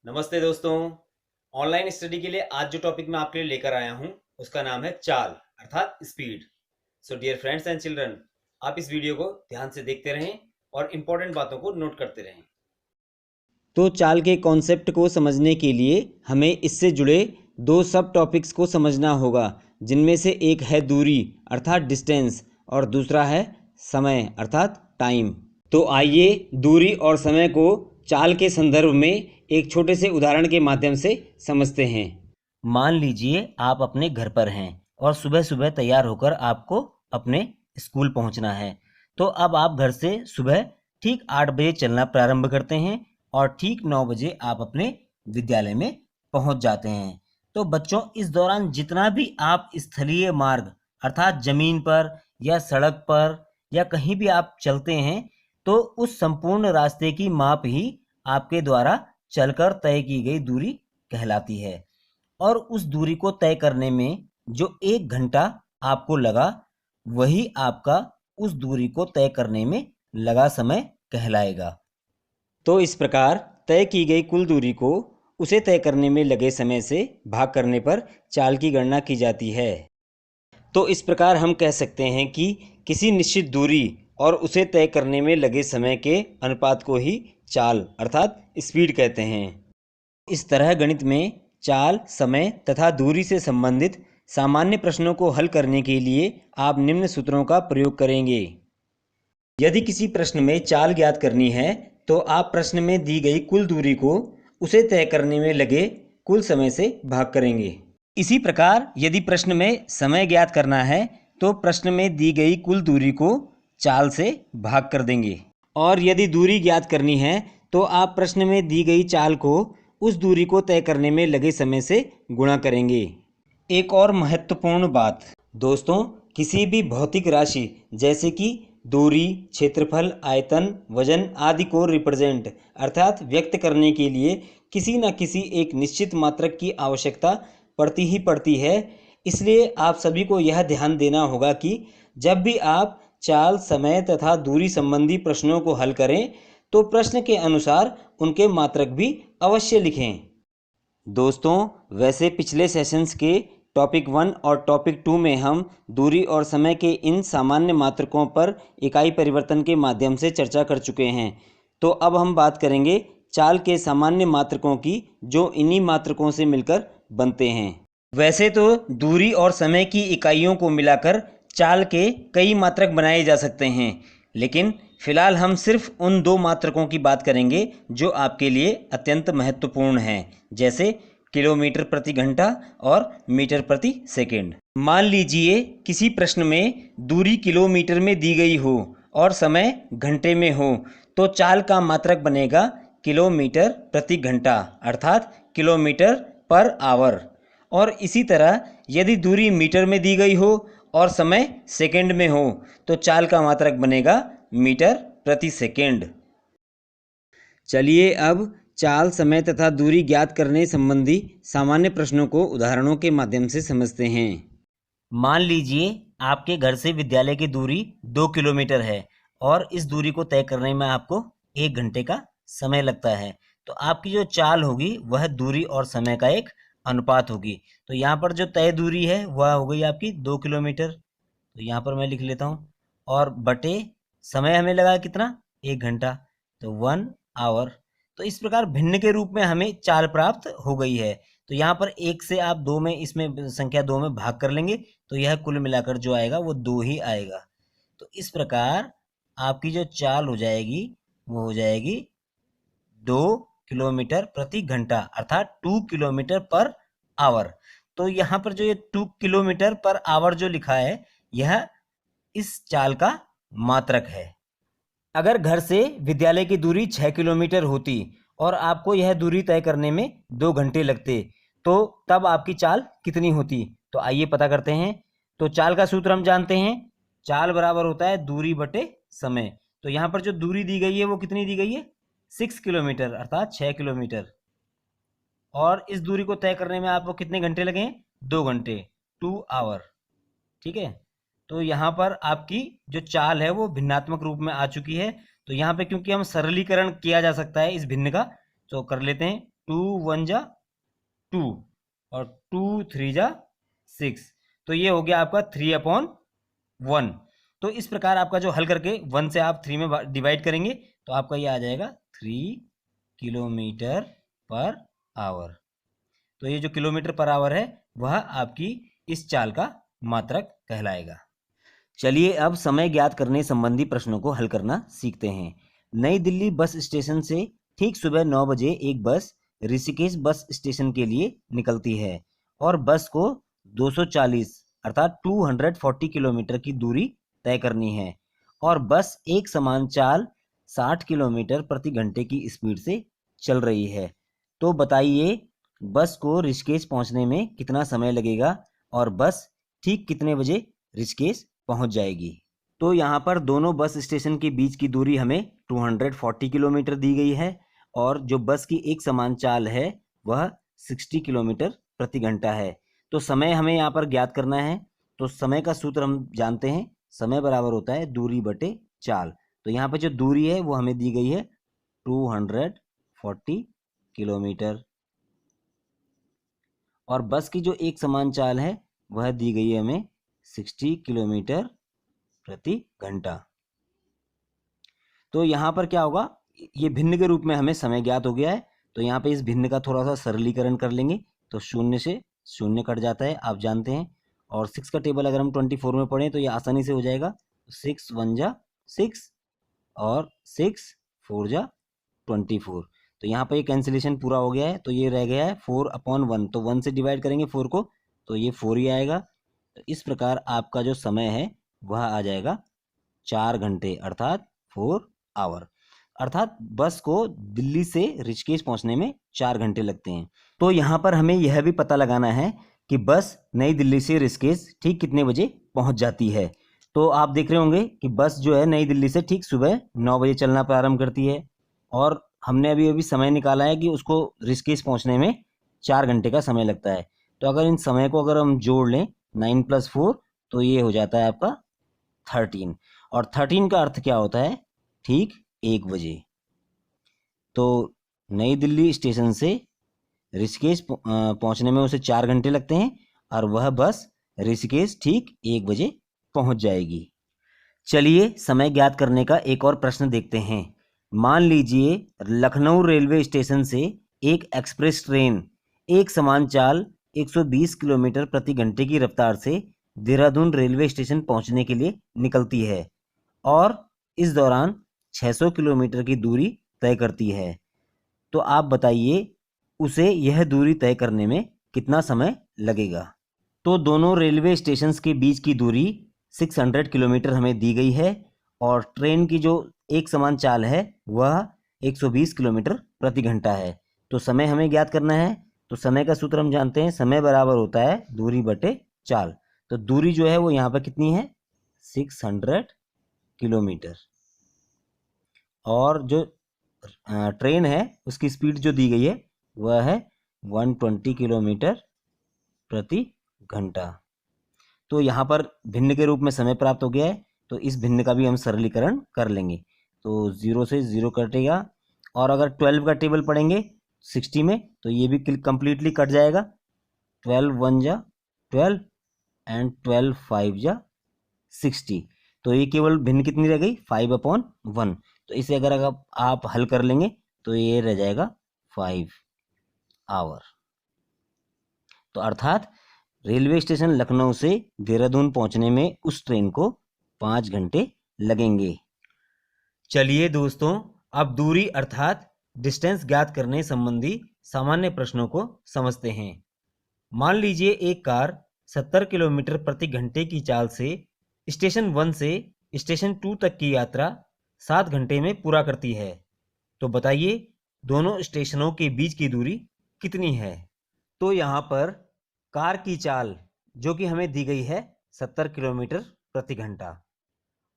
नमस्ते दोस्तों। Online study के लिए आज जो टॉपिक मैं आपके लिए लेकर आया हूं उसका नाम है चाल अर्थात speed. So dear friends and children, आप इस वीडियो को ध्यान से देखते रहें और इम्पोर्टेंट बातों को नोट करते रहें। तो चाल के कॉन्सेप्ट को समझने के लिए हमें इससे जुड़े दो सब टॉपिक्स को समझना होगा, जिनमें से एक है दूरी अर्थात डिस्टेंस और दूसरा है समय अर्थात टाइम। तो आइए दूरी और समय को चाल के संदर्भ में एक छोटे से उदाहरण के माध्यम से समझते हैं। मान लीजिए आप अपने घर पर हैं और सुबह सुबह तैयार होकर आपको अपने स्कूल पहुंचना है। तो अब आप घर से सुबह ठीक 8 बजे चलना प्रारंभ करते हैं और ठीक 9 बजे आप अपने विद्यालय में पहुंच जाते हैं। तो बच्चों, इस दौरान जितना भी आप स्थलीय मार्ग अर्थात जमीन पर या सड़क पर या कहीं भी आप चलते हैं, तो उस संपूर्ण रास्ते की माप ही आपके द्वारा चलकर तय की गई दूरी कहलाती है। और उस दूरी को तय करने में जो 1 घंटा आपको लगा, वही आपका उस दूरी को तय करने में लगा समय कहलाएगा। तो इस प्रकार तय की गई कुल दूरी को उसे तय करने में लगे समय से भाग करने पर चाल की गणना की जाती है। तो इस प्रकार हम कह सकते हैं कि किसी निश्चित दूरी और उसे तय करने में लगे समय के अनुपात को ही चाल अर्थात स्पीड कहते हैं। इस तरह गणित में चाल, समय तथा दूरी से संबंधित सामान्य प्रश्नों को हल करने के लिए आप निम्न सूत्रों का प्रयोग करेंगे। यदि किसी प्रश्न में चाल ज्ञात करनी है तो आप प्रश्न में दी गई कुल दूरी को उसे तय करने में लगे कुल समय से भाग करेंगे। इसी प्रकार यदि प्रश्न में समय ज्ञात करना है तो प्रश्न में दी गई कुल दूरी को चाल से भाग कर देंगे। और यदि दूरी ज्ञात करनी है तो आप प्रश्न में दी गई चाल को उस दूरी को तय करने में लगे समय से गुणा करेंगे। एक और महत्वपूर्ण बात दोस्तों, किसी भी भौतिक राशि जैसे कि दूरी, क्षेत्रफल, आयतन, वजन आदि को रिप्रेजेंट अर्थात व्यक्त करने के लिए किसी न किसी एक निश्चित मात्रक की आवश्यकता पड़ती ही पड़ती है। इसलिए आप सभी को यह ध्यान देना होगा कि जब भी आप चाल, समय तथा दूरी संबंधी प्रश्नों को हल करें तो प्रश्न के अनुसार उनके मात्रक भी अवश्य लिखें। दोस्तों, वैसे पिछले सेशंस के टॉपिक 1 और टॉपिक 2 में हम दूरी और समय के इन सामान्य मात्रकों पर इकाई परिवर्तन के माध्यम से चर्चा कर चुके हैं। तो अब हम बात करेंगे चाल के सामान्य मात्रकों की, जो इन्हीं मात्रकों से मिलकर बनते हैं। वैसे तो दूरी और समय की इकाइयों को मिलाकर चाल के कई मात्रक बनाए जा सकते हैं, लेकिन फिलहाल हम सिर्फ उन दो मात्रकों की बात करेंगे जो आपके लिए अत्यंत महत्वपूर्ण हैं, जैसे किलोमीटर प्रति घंटा और मीटर प्रति सेकंड। मान लीजिए किसी प्रश्न में दूरी किलोमीटर में दी गई हो और समय घंटे में हो, तो चाल का मात्रक बनेगा किलोमीटर प्रति घंटा अर्थात किलोमीटर पर आवर। और इसी तरह यदि दूरी मीटर में दी गई हो और समय सेकंड में हो तो चाल का मात्रक बनेगा मीटर प्रति सेकंड। चलिए अब चाल, समय तथा दूरी ज्ञात करने संबंधी सामान्य प्रश्नों को उदाहरणों के माध्यम से समझते हैं। मान लीजिए आपके घर से विद्यालय की दूरी 2 किलोमीटर है और इस दूरी को तय करने में आपको 1 घंटे का समय लगता है। तो आपकी जो चाल होगी वह दूरी और समय का एक अनुपात होगी। तो यहाँ पर जो तय दूरी है वह हो गई आपकी 2 किलोमीटर। तो यहाँ पर मैं लिख लेता हूँ, और बटे समय हमें लगा कितना, 1 घंटा, तो 1 आवर। तो इस प्रकार भिन्न के रूप में हमें चाल प्राप्त हो गई है। तो यहाँ पर 1 से आप 2 में, इसमें संख्या 2 में भाग कर लेंगे तो यह कुल मिलाकर जो आएगा वो 2 ही आएगा। तो इस प्रकार आपकी जो चाल हो जाएगी वो हो जाएगी 2 किलोमीटर प्रति घंटा अर्थात 2 किलोमीटर पर आवर। तो यहाँ पर जो ये 2 किलोमीटर पर आवर जो लिखा है, यह इस चाल का मात्रक है। अगर घर से विद्यालय की दूरी 6 किलोमीटर होती और आपको यह दूरी तय करने में 2 घंटे लगते, तो तब आपकी चाल कितनी होती? तो आइए पता करते हैं। तो चाल का सूत्र हम जानते हैं, चाल बराबर होता है दूरी बटे समय। तो यहाँ पर जो दूरी दी गई है वो कितनी दी गई है, 6 किलोमीटर अर्थात 6 किलोमीटर। और इस दूरी को तय करने में आपको कितने घंटे लगे, 2 घंटे, 2 आवर। ठीक है। तो यहाँ पर आपकी जो चाल है वो भिन्नात्मक रूप में आ चुकी है। तो यहाँ पे क्योंकि हम सरलीकरण किया जा सकता है इस भिन्न का, तो कर लेते हैं। 2 1 जा 2 और 2 3 जा 6, तो ये हो गया आपका 3/1। तो इस प्रकार आपका जो हल करके 1 से आप 3 में डिवाइड करेंगे तो आपका ये आ जाएगा 3 किलोमीटर पर आवर। तो ये जो किलोमीटर पर आवर है वह आपकी इस चाल का मात्रक कहलाएगा। चलिए अब समय ज्ञात करने संबंधी प्रश्नों को हल करना सीखते हैं। नई दिल्ली बस स्टेशन से ठीक सुबह 9 बजे एक बस ऋषिकेश बस स्टेशन के लिए निकलती है और बस को 240 अर्थात 240 किलोमीटर की दूरी तय करनी है और बस एक समान चाल 60 किलोमीटर प्रति घंटे की स्पीड से चल रही है। तो बताइए बस को ऋषिकेश पहुंचने में कितना समय लगेगा और बस ठीक कितने बजे ऋषिकेश पहुंच जाएगी। तो यहाँ पर दोनों बस स्टेशन के बीच की दूरी हमें 240 किलोमीटर दी गई है और जो बस की एक समान चाल है वह 60 किलोमीटर प्रति घंटा है। तो समय हमें यहाँ पर ज्ञात करना है। तो समय का सूत्र हम जानते हैं, समय बराबर होता है दूरी बटे चाल। तो यहाँ पर जो दूरी है वो हमें दी गई है 240 किलोमीटर और बस की जो एक समान चाल है वह दी गई है हमें 60 किलोमीटर प्रति घंटा। तो यहाँ पर क्या होगा, ये भिन्न के रूप में हमें समय ज्ञात हो गया है। तो यहाँ पे इस भिन्न का थोड़ा सा सरलीकरण कर लेंगे तो 0 से 0 कट जाता है, आप जानते हैं। और 6 का टेबल अगर हम 24 में पढ़ें तो ये आसानी से हो जाएगा। 6 1 जा 6 और 6 4 जा 24। तो यहाँ पर ये कैंसिलेशन पूरा हो गया है तो ये रह गया है 4/1। तो 1 से डिवाइड करेंगे 4 को तो ये 4 ही आएगा। तो इस प्रकार आपका जो समय है वह आ जाएगा 4 घंटे अर्थात 4 आवर। अर्थात बस को दिल्ली से ऋषिकेश पहुंचने में 4 घंटे लगते हैं। तो यहाँ पर हमें यह भी पता लगाना है कि बस नई दिल्ली से ऋषिकेश ठीक कितने बजे पहुंच जाती है। तो आप देख रहे होंगे कि बस जो है नई दिल्ली से ठीक सुबह 9 बजे चलना प्रारंभ करती है और हमने अभी समय निकाला है कि उसको ऋषिकेश पहुंचने में 4 घंटे का समय लगता है। तो अगर इन समय को अगर हम जोड़ लें 9 + 4 तो ये हो जाता है आपका 13 और 13 का अर्थ क्या होता है, ठीक 1 बजे। तो नई दिल्ली स्टेशन से ऋषिकेश पहुंचने में उसे 4 घंटे लगते हैं और वह बस ऋषिकेश ठीक 1 बजे पहुंच जाएगी। चलिए समय ज्ञात करने का एक और प्रश्न देखते हैं। मान लीजिए लखनऊ रेलवे स्टेशन से एक एक्सप्रेस ट्रेन एक समान चाल 120 किलोमीटर प्रति घंटे की रफ्तार से देहरादून रेलवे स्टेशन पहुंचने के लिए निकलती है और इस दौरान 600 किलोमीटर की दूरी तय करती है। तो आप बताइए उसे यह दूरी तय करने में कितना समय लगेगा। तो दोनों रेलवे स्टेशंस के बीच की दूरी 600 किलोमीटर हमें दी गई है और ट्रेन की जो एक समान चाल है वह 120 किलोमीटर प्रति घंटा है। तो समय हमें ज्ञात करना है। तो समय का सूत्र हम जानते हैं, समय बराबर होता है दूरी बटे चाल। तो दूरी जो है वो यहाँ पर कितनी है, 600 किलोमीटर और जो ट्रेन है उसकी स्पीड जो दी गई है वह है 120 किलोमीटर प्रति घंटा। तो यहाँ पर भिन्न के रूप में समय प्राप्त हो गया है तो इस भिन्न का भी हम सरलीकरण कर लेंगे। तो 0 से 0 कटेगा और अगर 12 का टेबल पढ़ेंगे 60 में तो ये भी कंप्लीटली कट जाएगा। 12 1 जा 12 एंड 12 5 जा 60। तो ये केवल भिन्न कितनी रह गई, 5/1। तो इसे अगर आप हल कर लेंगे तो ये रह जाएगा 5 आवर। तो अर्थात रेलवे स्टेशन लखनऊ से देहरादून पहुंचने में उस ट्रेन को 5 घंटे लगेंगे। चलिए दोस्तों अब दूरी अर्थात डिस्टेंस ज्ञात करने संबंधी सामान्य प्रश्नों को समझते हैं। मान लीजिए एक कार 70 किलोमीटर प्रति घंटे की चाल से स्टेशन 1 से स्टेशन 2 तक की यात्रा 7 घंटे में पूरा करती है। तो बताइए दोनों स्टेशनों के बीच की दूरी कितनी है। तो यहाँ पर कार की चाल जो कि हमें दी गई है 70 किलोमीटर प्रति घंटा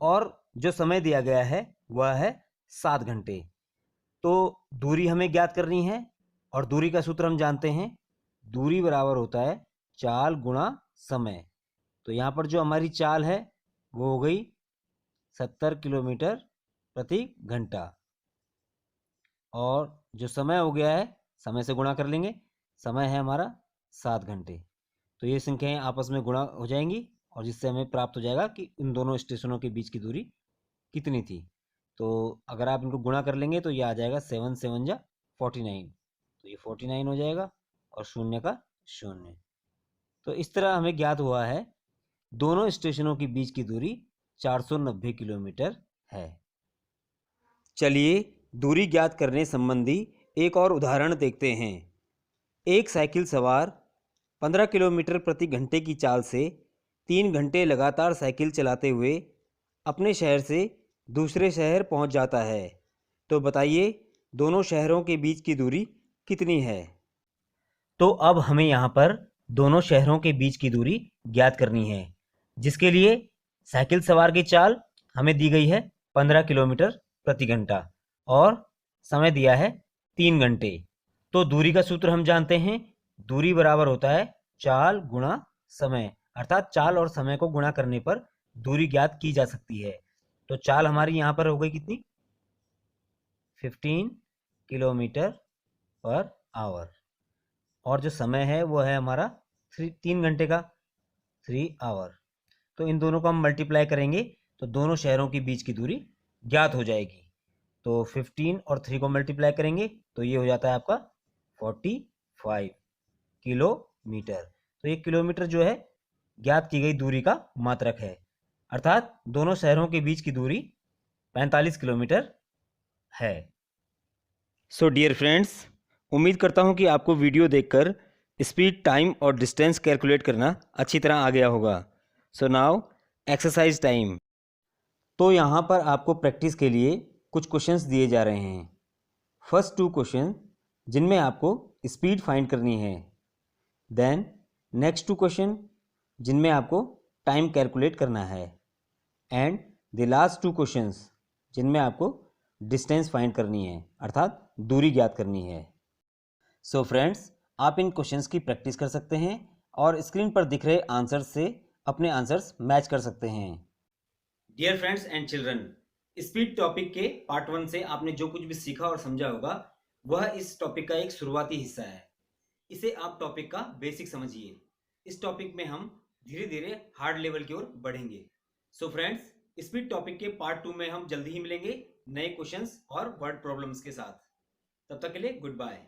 और जो समय दिया गया है वह है 7 घंटे। तो दूरी हमें ज्ञात करनी है और दूरी का सूत्र हम जानते हैं, दूरी बराबर होता है चाल गुणा समय। तो यहाँ पर जो हमारी चाल है वो हो गई 70 किलोमीटर प्रति घंटा और जो समय हो गया है समय से गुणा कर लेंगे। समय है हमारा 7 घंटे। तो ये संख्याएं आपस में गुणा हो जाएंगी और जिससे हमें प्राप्त हो जाएगा कि इन दोनों स्टेशनों के बीच की दूरी कितनी थी। तो अगर आप इनको गुणा कर लेंगे तो ये आ जाएगा 7 7 जा 49। तो ये 49 हो जाएगा और शून्य का शून्य। तो इस तरह हमें ज्ञात हुआ है दोनों स्टेशनों के बीच की दूरी 490 किलोमीटर है। चलिए दूरी ज्ञात करने संबंधी एक और उदाहरण देखते हैं। एक साइकिल सवार 15 किलोमीटर प्रति घंटे की चाल से 3 घंटे लगातार साइकिल चलाते हुए अपने शहर से दूसरे शहर पहुंच जाता है। तो बताइए दोनों शहरों के बीच की दूरी कितनी है। तो अब हमें यहाँ पर दोनों शहरों के बीच की दूरी ज्ञात करनी है, जिसके लिए साइकिल सवार की चाल हमें दी गई है 15 किलोमीटर प्रति घंटा और समय दिया है 3 घंटे। तो दूरी का सूत्र हम जानते हैं, दूरी बराबर होता है चाल गुणा समय, अर्थात चाल और समय को गुणा करने पर दूरी ज्ञात की जा सकती है। तो चाल हमारी यहाँ पर हो गई कितनी, 15 किलोमीटर पर आवर, और जो समय है वो है हमारा 3 घंटे का, 3 आवर। तो इन दोनों को हम मल्टीप्लाई करेंगे तो दोनों शहरों के बीच की दूरी ज्ञात हो जाएगी। तो 15 और 3 को मल्टीप्लाई करेंगे तो ये हो जाता है आपका 45 किलोमीटर। तो ये किलोमीटर जो है ज्ञात की गई दूरी का मात्रक है, अर्थात दोनों शहरों के बीच की दूरी 45 किलोमीटर है। सो डियर फ्रेंड्स, उम्मीद करता हूँ कि आपको वीडियो देखकर स्पीड, टाइम और डिस्टेंस कैलकुलेट करना अच्छी तरह आ गया होगा। So now exercise time. तो यहाँ पर आपको प्रैक्टिस के लिए कुछ क्वेश्चंस दिए जा रहे हैं। फर्स्ट 2 क्वेश्चन जिनमें आपको स्पीड फाइंड करनी है, देन नेक्स्ट 2 क्वेश्चन जिनमें आपको टाइम कैलकुलेट करना है, एंड द लास्ट 2 क्वेश्चंस जिनमें आपको डिस्टेंस फाइंड करनी है, अर्थात दूरी ज्ञात करनी है। सो फ्रेंड्स, आप इन क्वेश्चंस की प्रैक्टिस कर सकते हैं और स्क्रीन पर दिख रहे आंसर्स से अपने आंसर्स मैच कर सकते हैं। Dear friends and children, speed topic के पार्ट 1 से आपने जो कुछ भी सीखा और समझा होगा वह इस टॉपिक का एक शुरुआती हिस्सा है। इसे आप टॉपिक का बेसिक समझिए। इस टॉपिक में हम धीरे धीरे हार्ड लेवल की ओर बढ़ेंगे। सो फ्रेंड्स, स्पीड टॉपिक के पार्ट 2 में हम जल्दी ही मिलेंगे नए क्वेश्चंस और वर्ड प्रॉब्लम्स के साथ। तब तक के लिए गुड बाय।